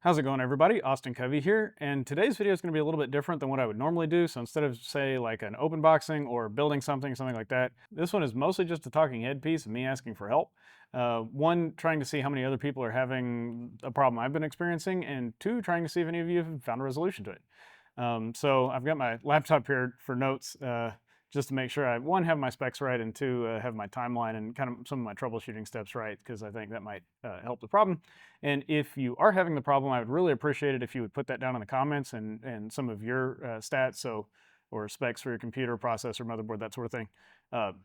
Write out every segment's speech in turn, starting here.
How's it going, everybody? Austin Covey here, and today's video is going to be a little bit different than what I would normally do. So instead of, say, like an open boxing or building something like that, this one is mostly just a talking head piece of me asking for help. One, trying to see how many other people are having a problem I've been experiencing, and two, trying to see if any of you have found a resolution to it. So I've got my laptop here for notes, just to make sure I, one, have my specs right, and two, have my timeline and kind of some of my troubleshooting steps right, because I think that might help the problem. And if you are having the problem, I would really appreciate it if you would put that down in the comments and some of your stats, or specs for your computer, processor, motherboard, that sort of thing.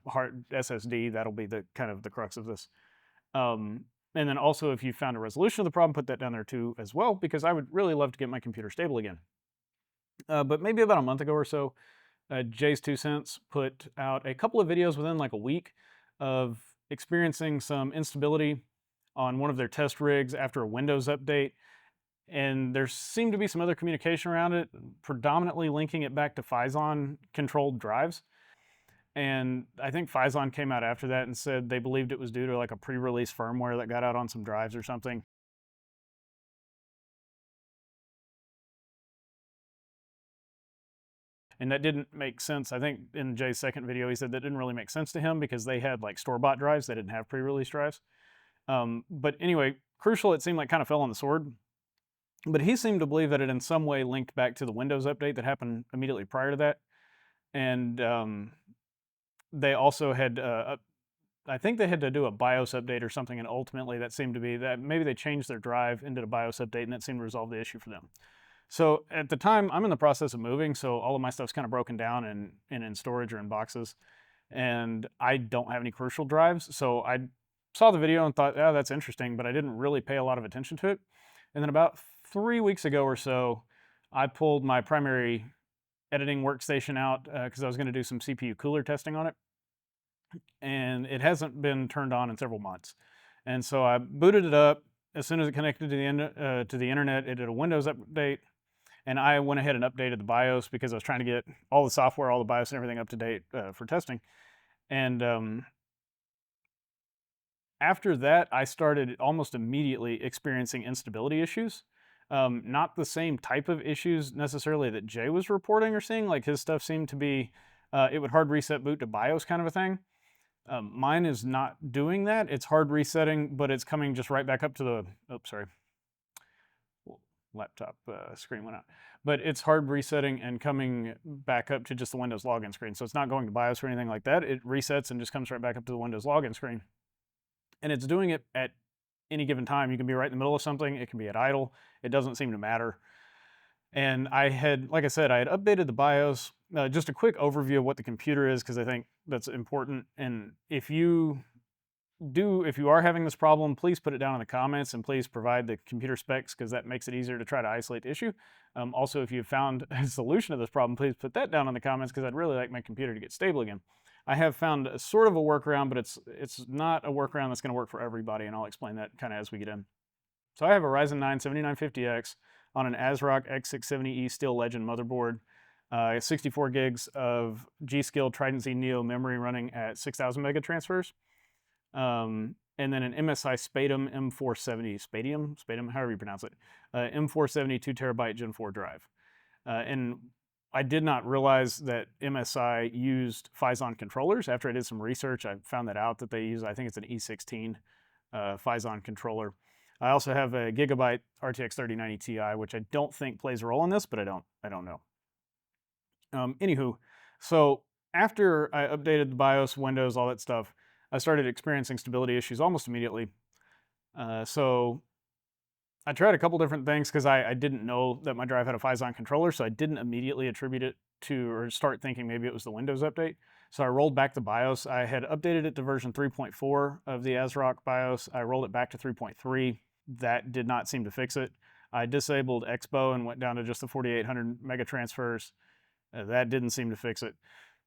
Hard SSD, that'll be the kind of the crux of this. And then also, if you found a resolution of the problem, put that down there too as well, because I would really love to get my computer stable again. But maybe about a month ago or so, JayzTwoCents put out a couple of videos within like a week of experiencing some instability on one of their test rigs after a Windows update. And there seemed to be some other communication around it, predominantly linking it back to Phison controlled drives. And I think Phison came out after that and said they believed it was due to like a pre-release firmware that got out on some drives or something. And that didn't make sense. I think in Jay's second video, he said that didn't really make sense to him because they had like store-bought drives. They didn't have pre-release drives. But anyway, Crucial, it seemed like kind of fell on the sword. But he seemed to believe that it in some way linked back to the Windows update that happened immediately prior to that. And they also had, I think they had to do a BIOS update or something, and ultimately that seemed to be that maybe they changed their drive into a BIOS update, and that seemed to resolve the issue for them. So at the time, I'm in the process of moving, so all of my stuff's kind of broken down and in storage or in boxes, and I don't have any Crucial drives. So I saw the video and thought, oh, that's interesting, but I didn't really pay a lot of attention to it. And then about 3 weeks ago or so, I pulled my primary editing workstation out because I was going to do some CPU cooler testing on it, and it hasn't been turned on in several months. And so I booted it up. As soon as it connected to the internet, it did a Windows update. And I went ahead and updated the BIOS because I was trying to get all the software, all the BIOS and everything up to date for testing. And after that, I started almost immediately experiencing instability issues. Not the same type of issues necessarily that Jay was reporting or seeing. Like his stuff seemed to be, it would hard reset boot to BIOS kind of a thing. Mine is not doing that. It's hard resetting, but it's coming just right back up to the, oops, sorry. Laptop screen went out. But it's hard resetting and coming back up to just the Windows login screen. So it's not going to BIOS or anything like that. It resets and just comes right back up to the Windows login screen. And it's doing it at any given time. You can be right in the middle of something. It can be at idle. It doesn't seem to matter. And I had, like I said, I had updated the BIOS. Just a quick overview of what the computer is, because I think that's important. And if you are having this problem, please put it down in the comments, and please provide the computer specs, because that makes it easier to try to isolate the issue. Also, if you've found a solution to this problem, please put that down in the comments, because I'd really like my computer to get stable again. I have found a sort of a workaround, but it's not a workaround that's going to work for everybody, and I'll explain that kind of as we get in. So I have a Ryzen 9 7950X on an ASRock X670E Steel Legend motherboard. 64 gigs of GSkill Trident Z Neo memory running at 6,000 mega transfers. And then an MSI Spatium M470, Spatium, however you pronounce it, M470 2 terabyte Gen 4 drive. And I did not realize that MSI used Phison controllers. After I did some research, I found that out that they use, I think it's an E16 Phison controller. I also have a Gigabyte RTX 3090 Ti, which I don't think plays a role in this, but I don't know. Anywho, so after I updated the BIOS, Windows, all that stuff, I started experiencing stability issues almost immediately. So I tried a couple different things because I didn't know that my drive had a Phison controller, so I didn't immediately attribute it to, or start thinking maybe it was the Windows update. So I rolled back the BIOS. I had updated it to version 3.4 of the ASRock BIOS. I rolled it back to 3.3. That did not seem to fix it. I disabled Expo and went down to just the 4,800 mega transfers. That didn't seem to fix it.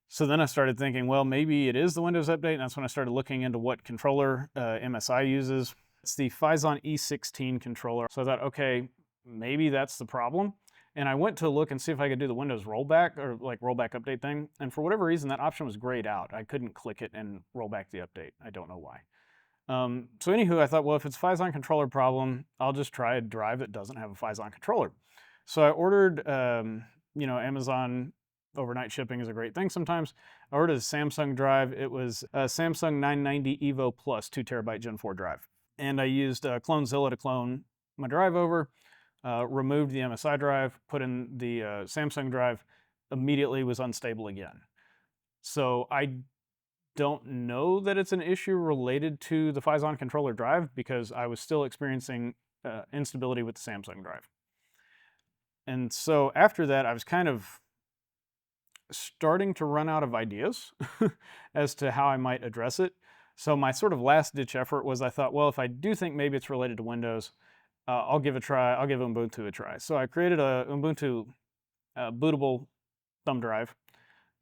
So then I started thinking, well, maybe it is the Windows update, and that's when I started looking into what controller MSI uses. It's the Phison E16 controller. So I thought, okay, maybe that's the problem. And I went to look and see if I could do the Windows rollback, or like rollback update thing. And for whatever reason, that option was grayed out. I couldn't click it and roll back the update. I don't know why. So anywho, I thought, well, if it's a Phison controller problem, I'll just try a drive that doesn't have a Phison controller. So I ordered, Amazon overnight shipping is a great thing sometimes. I ordered a Samsung drive. It was a Samsung 990 Evo Plus 2TB Gen 4 drive. And I used CloneZilla to clone my drive over, removed the MSI drive, put in the Samsung drive, immediately was unstable again. So I don't know that it's an issue related to the Phison controller drive because I was still experiencing instability with the Samsung drive. And so after that, I was kind of starting to run out of ideas as to how I might address it. So my sort of last ditch effort was I thought, well, if I do think maybe it's related to Windows, I'll give Ubuntu a try. So I created a Ubuntu bootable thumb drive,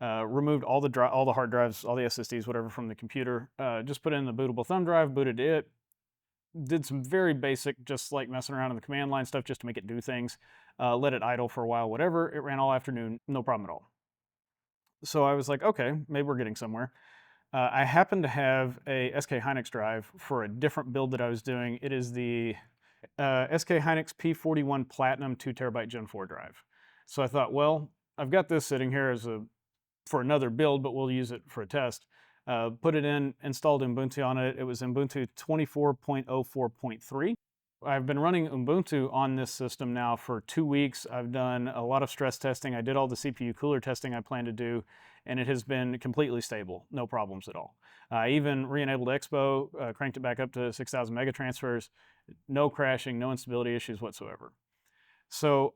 removed all the hard drives, all the SSDs, whatever from the computer, just put in the bootable thumb drive, booted it, did some very basic, just like messing around in the command line stuff just to make it do things, let it idle for a while, whatever. It ran all afternoon, no problem at all. So I was like, okay, maybe we're getting somewhere. I happen to have a SK Hynix drive for a different build that I was doing. It is the SK Hynix P41 Platinum 2TB Gen 4 drive. So I thought, well, I've got this sitting here for another build, but we'll use it for a test. Put it in, installed Ubuntu on it. It was Ubuntu 24.04.3. I've been running Ubuntu on this system now for 2 weeks. I've done a lot of stress testing. I did all the CPU cooler testing I plan to do, and it has been completely stable, no problems at all. I even re-enabled Expo, cranked it back up to 6,000 megatransfers, no crashing, no instability issues whatsoever. So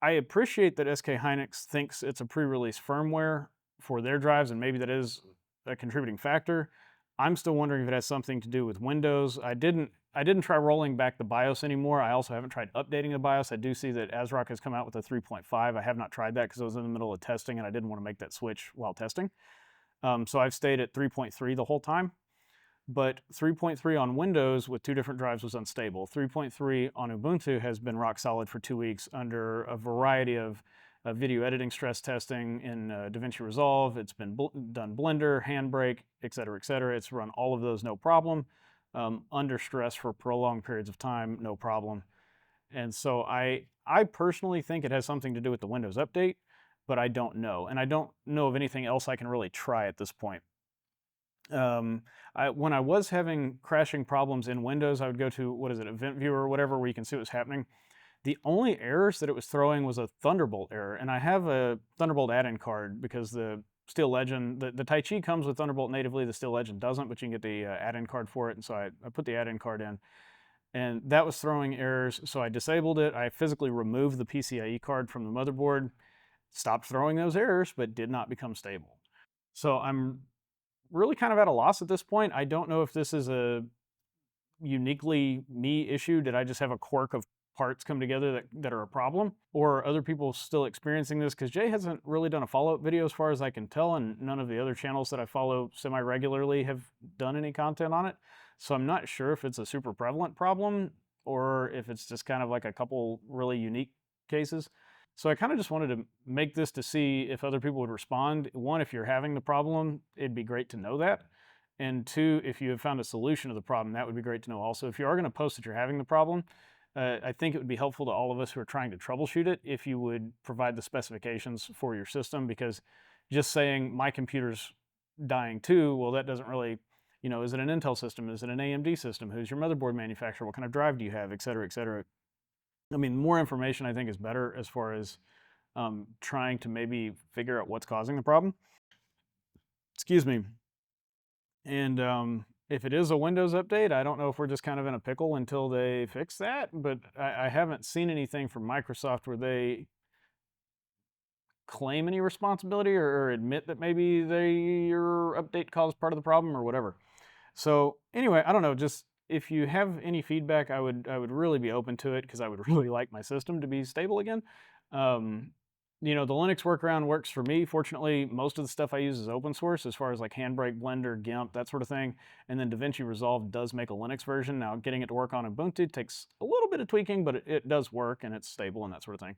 I appreciate that SK Hynix thinks it's a pre-release firmware for their drives, and maybe that is a contributing factor. I'm still wondering if it has something to do with Windows. I didn't try rolling back the BIOS anymore. I also haven't tried updating the BIOS. I do see that ASRock has come out with a 3.5. I have not tried that because I was in the middle of testing and I didn't want to make that switch while testing. So I've stayed at 3.3 the whole time. But 3.3 on Windows with 2 different drives was unstable. 3.3 on Ubuntu has been rock solid for 2 weeks under a variety of video editing stress testing in DaVinci Resolve. It's been done Blender, Handbrake, etc., etc. It's run all of those no problem. Under stress for prolonged periods of time, no problem. And so I personally think it has something to do with the Windows update, but I don't know. And I don't know of anything else I can really try at this point. When I was having crashing problems in Windows, I would go to, Event Viewer or whatever, where you can see what's happening. The only errors that it was throwing was a Thunderbolt error, and I have a Thunderbolt add-in card because the Steel Legend, the Tai Chi comes with Thunderbolt natively, the Steel Legend doesn't, but you can get the add-in card for it, and so I put the add-in card in, and that was throwing errors, so I disabled it. I physically removed the PCIe card from the motherboard, stopped throwing those errors, but did not become stable. So I'm really kind of at a loss at this point. I don't know if this is a uniquely me issue. Did I just have a quirk of parts come together that are a problem? Or are other people still experiencing this? Because Jay hasn't really done a follow-up video as far as I can tell, and none of the other channels that I follow semi-regularly have done any content on it. So I'm not sure if it's a super prevalent problem or if it's just kind of like a couple really unique cases. So I kind of just wanted to make this to see if other people would respond. One, if you're having the problem, it'd be great to know that. And two, if you have found a solution to the problem, that would be great to know also. If you are going to post that you're having the problem, I think it would be helpful to all of us who are trying to troubleshoot it if you would provide the specifications for your system, because just saying my computer's dying too, well, that doesn't really, is it an Intel system? Is it an AMD system? Who's your motherboard manufacturer? What kind of drive do you have? Et cetera, et cetera. I mean, more information I think is better as far as trying to maybe figure out what's causing the problem. Excuse me. And if it is a Windows update, I don't know if we're just kind of in a pickle until they fix that, but I haven't seen anything from Microsoft where they claim any responsibility or admit that maybe your update caused part of the problem or whatever. So anyway, I don't know, just if you have any feedback, I would really be open to it because I would really like my system to be stable again. The Linux workaround works for me. Fortunately, most of the stuff I use is open source as far as like Handbrake, Blender, GIMP, that sort of thing. And then DaVinci Resolve does make a Linux version. Now, getting it to work on Ubuntu takes a little bit of tweaking, but it does work and it's stable and that sort of thing.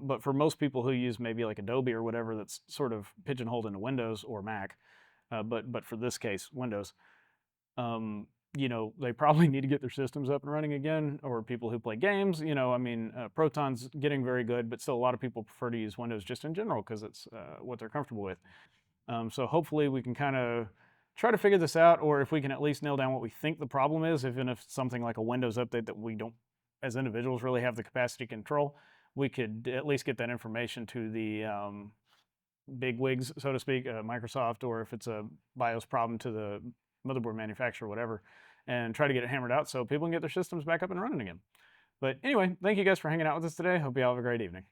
But for most people who use maybe like Adobe or whatever that's sort of pigeonholed into Windows or Mac, but for this case, Windows, You know, they probably need to get their systems up and running again, or people who play games. You know, I mean, Proton's getting very good, but still a lot of people prefer to use Windows just in general because it's what they're comfortable with. So hopefully we can kind of try to figure this out, or if we can at least nail down what we think the problem is, even if it's something like a Windows update that we don't, as individuals, really have the capacity to control, we could at least get that information to the big wigs, so to speak, Microsoft, or if it's a BIOS problem to the motherboard manufacturer, whatever, and try to get it hammered out so people can get their systems back up and running again. But anyway, thank you guys for hanging out with us today. Hope you all have a great evening.